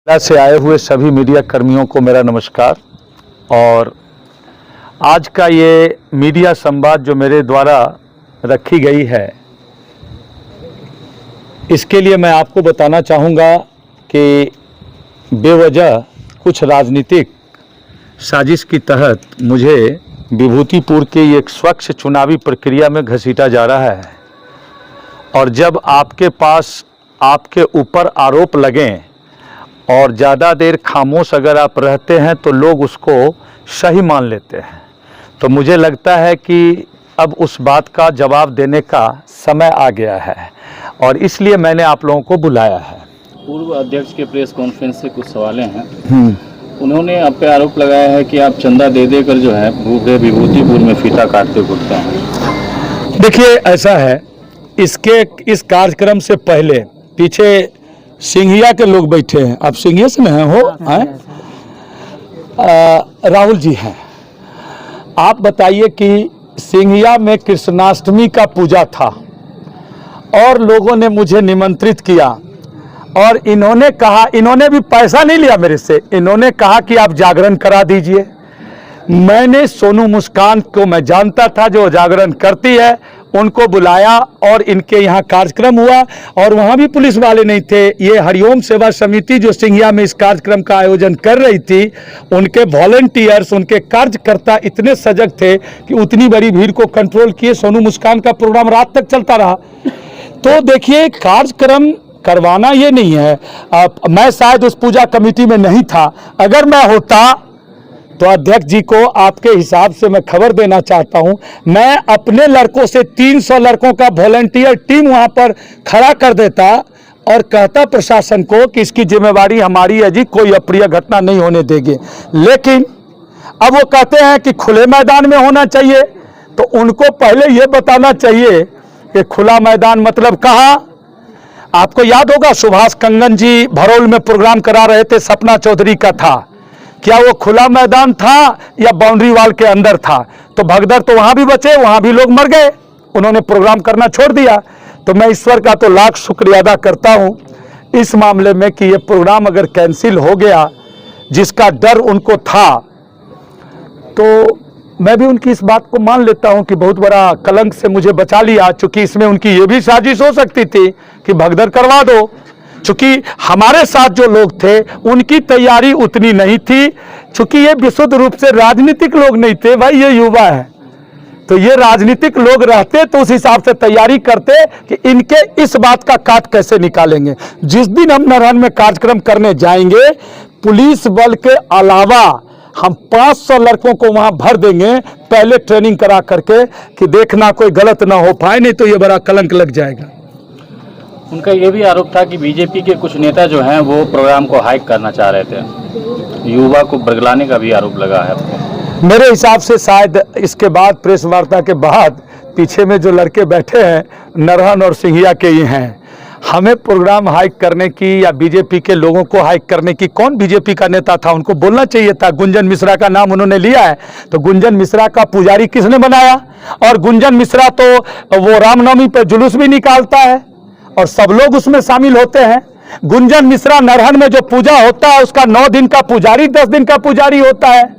से आए हुए सभी मीडिया कर्मियों को मेरा नमस्कार। और आज का ये मीडिया संवाद जो मेरे द्वारा रखी गई है, इसके लिए मैं आपको बताना चाहूँगा कि बेवजह कुछ राजनीतिक साजिश की तहत मुझे विभूतिपुर के एक स्वच्छ चुनावी प्रक्रिया में घसीटा जा रहा है। और जब आपके पास आपके ऊपर आरोप लगें और ज़्यादा देर खामोश अगर आप रहते हैं तो लोग उसको सही मान लेते हैं। तो मुझे लगता है कि अब उस बात का जवाब देने का समय आ गया है और इसलिए मैंने आप लोगों को बुलाया है। पूर्व अध्यक्ष के प्रेस कॉन्फ्रेंस से कुछ सवालें हैं। उन्होंने आप पे आरोप लगाया है कि आप चंदा दे देकर जो है पूरे विभूतिपुर में फीता काटते घूमते हैं। देखिए, ऐसा है, इस कार्यक्रम से पहले पीछे सिंघिया के लोग बैठे हैं। आप सिंघिया से नहीं हो? राहुल जी हैं। आप बताइए कि सिंघिया में कृष्णाष्टमी का पूजा था और लोगों ने मुझे निमंत्रित किया और इन्होंने कहा, इन्होंने भी पैसा नहीं लिया मेरे से, इन्होंने कहा कि आप जागरण करा दीजिए। मैंने सोनू मुस्कान को मैं जानता था जो जागरण करती है, उनको बुलाया और इनके यहाँ कार्यक्रम हुआ और वहाँ भी पुलिस वाले नहीं थे। ये हरिओम सेवा समिति जो सिंघिया में इस कार्यक्रम का आयोजन कर रही थी, उनके वॉलंटियर्स, उनके कार्यकर्ता इतने सजग थे कि उतनी बड़ी भीड़ को कंट्रोल किए। सोनू मुस्कान का प्रोग्राम रात तक चलता रहा। तो देखिए, कार्यक्रम करवाना ये नहीं है। मैं शायद उस पूजा कमेटी में नहीं था, अगर मैं होता तो अध्यक्ष जी को आपके हिसाब से मैं खबर देना चाहता हूं, मैं अपने लड़कों से 300 लड़कों का वॉलंटियर टीम वहां पर खड़ा कर देता और कहता प्रशासन को कि इसकी जिम्मेवारी हमारी है जी, कोई अप्रिय घटना नहीं होने देंगे। लेकिन अब वो कहते हैं कि खुले मैदान में होना चाहिए, तो उनको पहले ये बताना चाहिए कि खुला मैदान मतलब कहाँ। आपको याद होगा, सुभाष कंगन जी भरोल में प्रोग्राम करा रहे थे, सपना चौधरी का था। क्या वो खुला मैदान था या बाउंड्री वाल के अंदर था? तो भगदड़ तो वहां भी बचे, वहां भी लोग मर गए, उन्होंने प्रोग्राम करना छोड़ दिया। तो मैं ईश्वर का तो लाख शुक्रिया अदा करता हूं इस मामले में कि ये प्रोग्राम अगर कैंसिल हो गया, जिसका डर उनको था, तो मैं भी उनकी इस बात को मान लेता हूं कि बहुत बड़ा कलंक से मुझे बचा लिया। चूंकि इसमें उनकी ये भी साजिश हो सकती थी कि भगदड़ करवा दो। चूंकि हमारे साथ जो लोग थे उनकी तैयारी उतनी नहीं थी, चूंकि ये विशुद्ध रूप से राजनीतिक लोग नहीं थे। भाई, ये युवा है, तो ये राजनीतिक लोग रहते तो उस हिसाब से तैयारी करते कि इनके इस बात का काट कैसे निकालेंगे। जिस दिन हम नरहन में कार्यक्रम करने जाएंगे, पुलिस बल के अलावा हम 500 लड़कों को वहां भर देंगे, पहले ट्रेनिंग करा करके कि देखना कोई गलत ना हो पाए, नहीं तो ये बड़ा कलंक लग जाएगा। उनका ये भी आरोप था कि बीजेपी के कुछ नेता जो हैं वो प्रोग्राम को हाइक करना चाह रहे थे, युवा को बरगलाने का भी आरोप लगा है आपको। मेरे हिसाब से शायद इसके बाद, प्रेस वार्ता के बाद, पीछे में जो लड़के बैठे हैं नरहन और सिंघिया के ही हैं। हमें प्रोग्राम हाइक करने की या बीजेपी के लोगों को हाइक करने की, कौन बीजेपी का नेता था? उनको बोलना चाहिए था। गुंजन मिश्रा का नाम उन्होंने लिया है, तो गुंजन मिश्रा का पुजारी किसने बनाया? और गुंजन मिश्रा तो वो रामनवमी पर जुलूस भी निकालता है और सब लोग उसमें शामिल होते हैं। गुंजन मिश्रा नरहन में जो पूजा होता है उसका 9 दिन का पुजारी, 10 दिन का पुजारी होता है।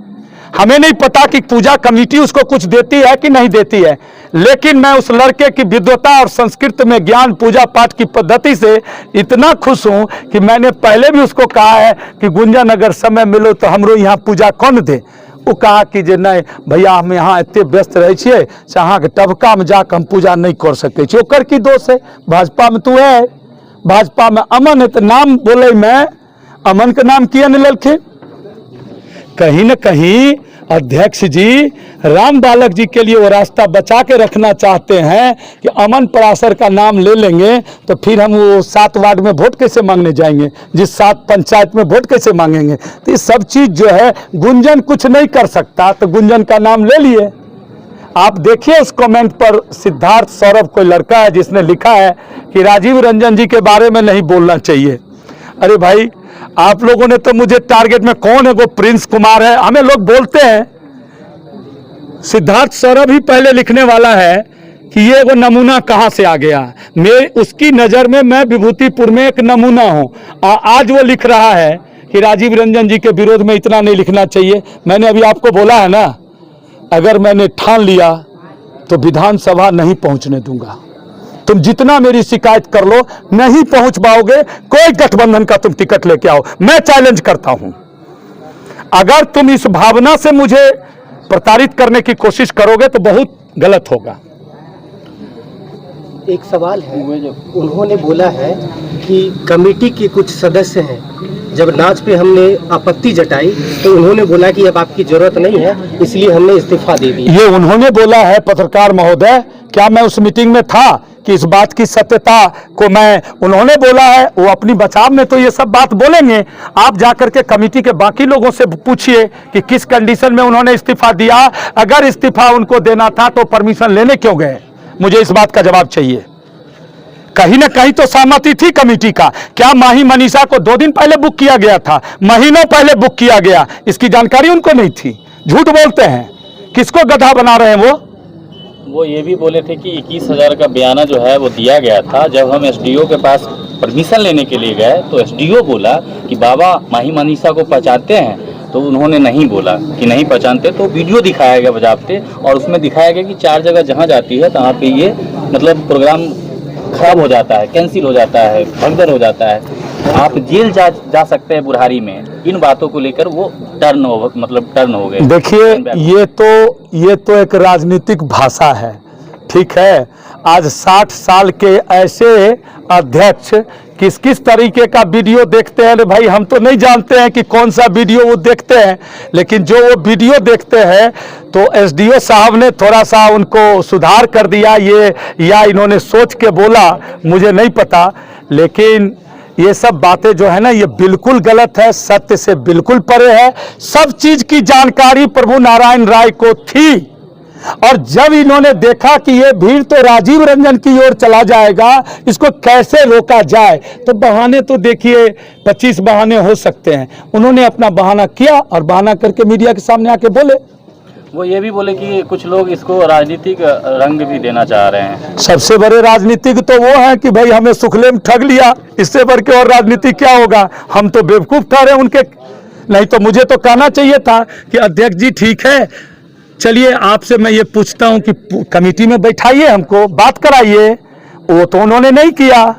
हमें नहीं पता कि पूजा कमेटी उसको कुछ देती है कि नहीं देती है, लेकिन मैं उस लड़के की विद्वता और संस्कृत में ज्ञान, पूजा पाठ की पद्धति से इतना खुश हूं कि मैंने पहले भी उसको कहा है कि गुंजन अगर समय मिलो तो हमरो यहाँ पूजा कौन दे। वो कहा कि जे नहीं भैया, हम यहाँ इतने व्यस्त रहे छिए, अहाँ के टबका में जाकर हम पूजा नहीं कर सके छी। ओकर की दोष है? भाजपा में तू है, भाजपा में अमन है, तो नाम बोले में अमन के नाम किया नहीं ललखिन? कहीं न कहीं अध्यक्ष जी राम बालक जी के लिए वो रास्ता बचा के रखना चाहते हैं कि अमन पराशर का नाम ले लेंगे तो फिर हम वो 7 वार्ड में वोट कैसे मांगने जाएंगे, जिस 7 पंचायत में वोट कैसे मांगेंगे? तो ये सब चीज जो है, गुंजन कुछ नहीं कर सकता तो गुंजन का नाम ले लिए। आप देखिए उस कमेंट पर सिद्धार्थ सौरभ कोई लड़का है जिसने लिखा है कि राजीव रंजन जी के बारे में नहीं बोलना चाहिए। अरे भाई, आप लोगों ने तो मुझे टारगेट में, कौन है वो प्रिंस कुमार है, हमें लोग बोलते हैं। सिद्धार्थ सौरभ ही पहले लिखने वाला है कि ये वो नमूना कहाँ से आ गया। मैं उसकी नज़र में मैं विभूतिपुर में एक नमूना हूँ। आज वो लिख रहा है कि राजीव रंजन जी के विरोध में इतना नहीं लिखना चाहिए। मैंने अभी आपको बोला है ना, अगर मैंने ठान लिया तो विधानसभा नहीं पहुंचने दूंगा। तुम जितना मेरी शिकायत कर लो, नहीं पहुंच पाओगे। कोई गठबंधन का तुम टिकट लेके आओ, मैं चैलेंज करता हूं। अगर तुम इस भावना से मुझे प्रताड़ित करने की कोशिश करोगे तो बहुत गलत होगा। एक सवाल है, उन्होंने बोला है कि कमेटी के कुछ सदस्य हैं, जब नाच पे हमने आपत्ति जताई तो उन्होंने बोला कि अब आपकी जरूरत नहीं है, इसलिए हमने इस्तीफा दे दिया। ये उन्होंने बोला है पत्रकार महोदय, क्या मैं उस मीटिंग में था कि इस बात की सत्यता को उन्होंने बोला है। वो अपनी बचाव में तो ये सब बात बोलेंगे। आप जाकर के कमेटी के बाकी लोगों से पूछिए कि किस कंडीशन में उन्होंने इस्तीफा दिया। अगर इस्तीफा उनको देना था तो परमिशन लेने क्यों गए? मुझे इस बात का जवाब चाहिए। कहीं ना कहीं तो सहमति थी कमेटी का। क्या माही मनीषा को 2 दिन पहले बुक किया गया था, महीनों पहले बुक किया गया, इसकी जानकारी उनको नहीं थी? झूठ बोलते हैं। किसको गधा बना रहे हैं वो ये भी बोले थे कि 21,000 का बयाना जो है वो दिया गया था। जब हम एसडीओ के पास परमिशन लेने के लिए गए तो एसडीओ बोला कि बाबा माही मनीषा को पहचानते हैं, तो उन्होंने नहीं बोला कि नहीं पहचानते। तो वीडियो दिखाया गया बजाते, और उसमें दिखाया गया कि 4 जगह जहाँ जाती है तहाँ पे ये मतलब प्रोग्राम खराब हो जाता है, कैंसिल हो जाता है, भगदड़ हो जाता है। आप जेल जा सकते हैं बुढ़ारी में। इन बातों को लेकर वो टर्न हो गए। देखिए, ये तो एक राजनीतिक भाषा है, ठीक है। आज 60 साल के ऐसे अध्यक्ष किस किस तरीके का वीडियो देखते हैं, भाई हम तो नहीं जानते हैं कि कौन सा वीडियो वो देखते हैं, लेकिन जो वो वीडियो देखते हैं तो एसडीओ साहब ने थोड़ा सा उनको सुधार कर दिया, ये या इन्होंने सोच के बोला, मुझे नहीं पता। लेकिन ये सब बातें जो है ना, ये बिल्कुल गलत है, सत्य से बिल्कुल परे है। सब चीज की जानकारी प्रभु नारायण राय को थी, और जब इन्होंने देखा कि ये भीड़ तो राजीव रंजन की ओर चला जाएगा, इसको कैसे रोका जाए, तो बहाने तो देखिए 25 बहाने हो सकते हैं। उन्होंने अपना बहाना किया और बहाना करके मीडिया के सामने आके बोले। वो ये भी बोले कि कुछ लोग इसको राजनीतिक रंग भी देना चाह रहे हैं। सबसे बड़े राजनीतिक तो वो है कि भाई हमें सुखले में ठग लिया, इससे बढ़ के और राजनीति क्या होगा? हम तो बेवकूफ ठहरे उनके। नहीं तो मुझे तो कहना चाहिए था कि अध्यक्ष जी ठीक है, चलिए आपसे मैं ये पूछता हूं कि कमेटी में बैठाइए, हमको बात कराइए। वो तो उन्होंने नहीं किया।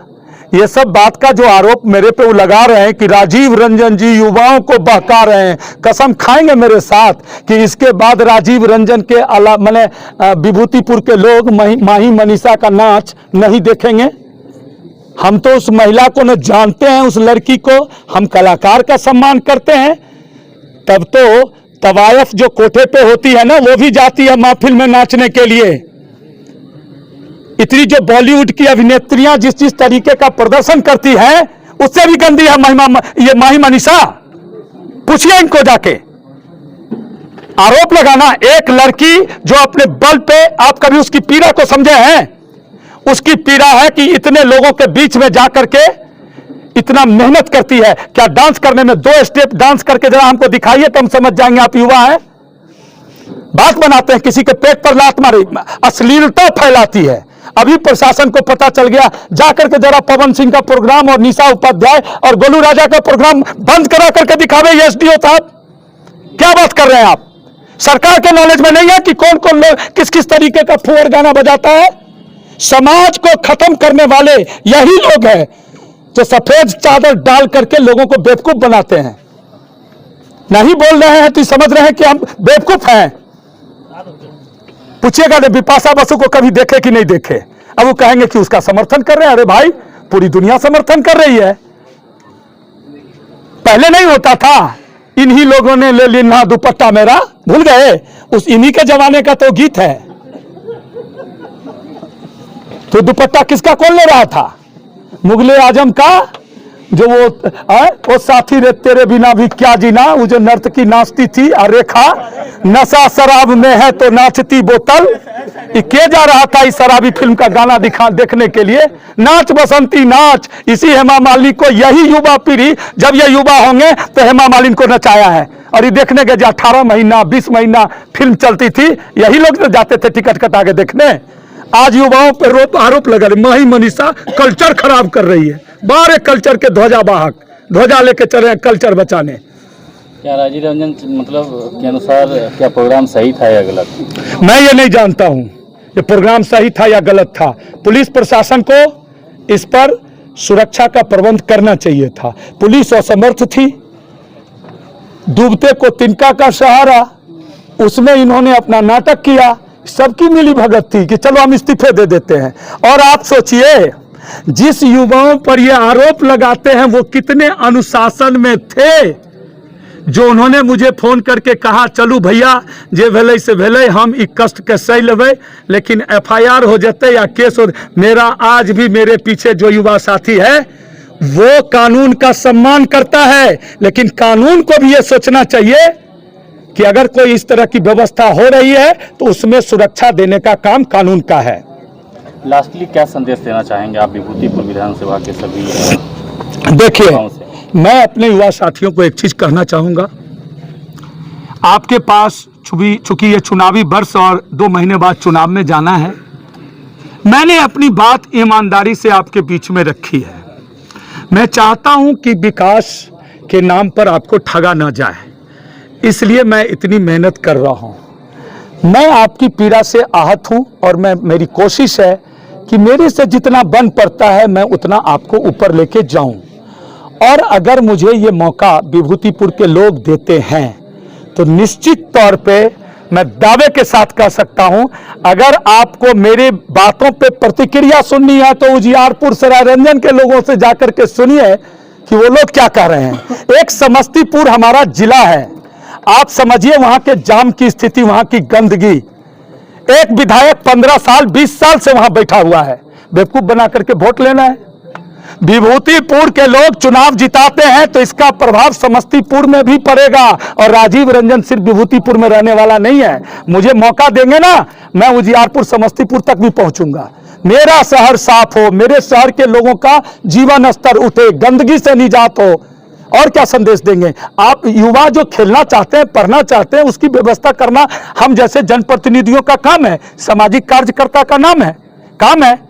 ये सब बात का जो आरोप मेरे पे वो लगा रहे हैं कि राजीव रंजन जी युवाओं को बहका रहे हैं, कसम खाएंगे मेरे साथ कि इसके बाद राजीव रंजन के मैंने विभूतिपुर के लोग माही मनीषा का नाच नहीं देखेंगे। हम तो उस महिला को न जानते हैं, उस लड़की को हम कलाकार का सम्मान करते हैं। तब तो तवायफ जो कोठे पे होती है ना, वो भी जाती है महफिल में नाचने के लिए। इतनी जो बॉलीवुड की अभिनेत्रियां जिस तरीके का प्रदर्शन करती हैं, उससे भी गंदी है ये माही मनीषा। पूछिए इनको जाके। आरोप लगाना, एक लड़की जो अपने बल पे, आप कभी उसकी पीड़ा को समझे हैं? उसकी पीड़ा है कि इतने लोगों के बीच में जाकर के इतना मेहनत करती है। क्या डांस करने में 2 स्टेप डांस करके जरा हमको दिखाइए तो हम समझ जाएंगे आप युवा हैं। बात बनाते हैं, किसी के पेट पर लात मारी, अश्लीलता फैलाती है। अभी प्रशासन को पता चल गया, जाकर के जरा पवन सिंह का प्रोग्राम और निशा उपाध्याय और गोलू राजा का प्रोग्राम बंद करा करके दिखावे। ये एसडीओ साहब क्या बात कर रहे हैं आप? सरकार के नॉलेज में नहीं है कि कौन कौन लोग किस किस तरीके का फुअर गाना बजाता है? समाज को खत्म करने वाले यही लोग हैं जो सफेद चादर डाल करके लोगों को बेवकूफ बनाते हैं। नहीं बोल रहे हैं तो समझ रहे हैं कि हम बेवकूफ हैं। पूछिएगा ने बिपाशा बसु को कभी देखे कि नहीं देखे, अब वो कहेंगे कि उसका समर्थन कर रहे हैं। अरे भाई, पूरी दुनिया समर्थन कर रही है। पहले नहीं होता था, इन्हीं लोगों ने ले लिया दुपट्टा मेरा, भूल गए? उस इन्हीं के जमाने का तो गीत है। तो दुपट्टा किसका कौन ले रहा था? मुगले आजम का, जो वो साथी रे तेरे बिना भी क्या जीना, वो जो नर्तकी नाचती थी रेखा, नशा शराब में है तो नाचती बोतल। के जा रहा था इस शराबी फिल्म का गाना देखने के लिए? नाच बसंती नाच। इसी हेमा मालिनी को, यही युवा पीढ़ी जब ये युवा होंगे तो हेमा मालिनी को नचाया है। और ये देखने के जो 18 महीना 20 महीना फिल्म चलती थी, यही लोग तो जाते थे टिकट कटा के देखने। आज युवाओं पर आरोप लगा रहे, माही मनीषा कल्चर खराब कर रही है। बारे कल्चर के ध्वजावाहक ध्वजा लेके चले हैं कल्चर बचाने। क्या राजीव रंजन मतलब के अनुसार क्या प्रोग्राम सही था या गलत? मैं ये नहीं जानता हूं ये प्रोग्राम सही था या गलत था। पुलिस प्रशासन को इस पर सुरक्षा का प्रबंध करना चाहिए था। पुलिस असमर्थ थी, डूबते को तिनका का सहारा, उसमें इन्होंने अपना नाटक किया। सबकी मिली भगत थी कि चलो हम इस्तीफे दे देते हैं। और आप सोचिए जिस युवाओं पर ये आरोप लगाते हैं वो कितने अनुशासन में थे, जो उन्होंने मुझे फोन करके कहा चलू भैया जे भेले से भेले, हम ई कष्ट के सही लेबै, लेकिन FIR हो जाते या केस हो। मेरा आज भी मेरे पीछे जो युवा साथी है वो कानून का सम्मान करता है, लेकिन कानून को भी ये सोचना चाहिए कि अगर कोई इस तरह की व्यवस्था हो रही है तो उसमें सुरक्षा देने का काम कानून का है। लास्टली क्या संदेश देना चाहेंगे आप विभूतिपुर विधानसभा के सभी देखिए, युवाओं से? मैं अपने युवा साथियों को एक चीज कहना चाहूंगा। आपके पास चूंकि ये चुनावी वर्ष और 2 महीने बाद चुनाव में जाना है, मैंने अपनी बात ईमानदारी से आपके बीच में रखी है। मैं चाहता हूं कि विकास के नाम पर आपको ठगा ना जाए, इसलिए मैं इतनी मेहनत कर रहा हूं। मैं आपकी पीड़ा से आहत हूं और मेरी कोशिश है कि मेरे से जितना बन पड़ता है मैं उतना आपको ऊपर लेके जाऊं। और अगर मुझे ये मौका विभूतिपुर के लोग देते हैं तो निश्चित तौर पे मैं दावे के साथ कह सकता हूं, अगर आपको मेरी बातों पे प्रतिक्रिया सुननी है तो उजियारपुर सरायरंजन के लोगों से जाकर के सुनिए कि वो लोग क्या कह रहे हैं। एक समस्तीपुर हमारा जिला है, आप समझिए वहां के जाम की स्थिति, वहां की गंदगी। एक विधायक 15 साल 20 साल से वहां बैठा हुआ है, बेवकूफ बना करके वोट लेना है। विभूतिपुर के लोग चुनाव जिताते हैं तो इसका प्रभाव समस्तीपुर में भी पड़ेगा। और राजीव रंजन सिर्फ विभूतिपुर में रहने वाला नहीं है, मुझे मौका देंगे ना, मैं उजियारपुर समस्तीपुर तक भी पहुंचूंगा। मेरा शहर साफ हो, मेरे शहर के लोगों का जीवन स्तर उठे, गंदगी से निजात हो। और क्या संदेश देंगे आप? युवा जो खेलना चाहते हैं, पढ़ना चाहते हैं, उसकी व्यवस्था करना हम जैसे जनप्रतिनिधियों का काम है, सामाजिक कार्यकर्ता का काम है।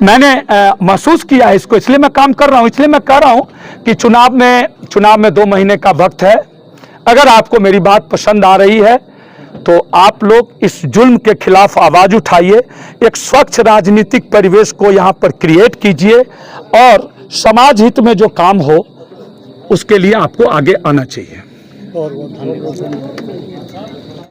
मैंने महसूस किया है इसको, इसलिए मैं काम कर रहा हूं। इसलिए मैं कह रहा हूं कि चुनाव में 2 महीने का वक्त है। अगर आपको मेरी बात पसंद आ रही है तो आप लोग इस जुल्म के खिलाफ आवाज उठाइए, एक स्वच्छ राजनीतिक परिवेश को यहां पर क्रिएट कीजिए और समाज हित में जो काम हो उसके लिए आपको आगे आना चाहिए। और धन्यवाद।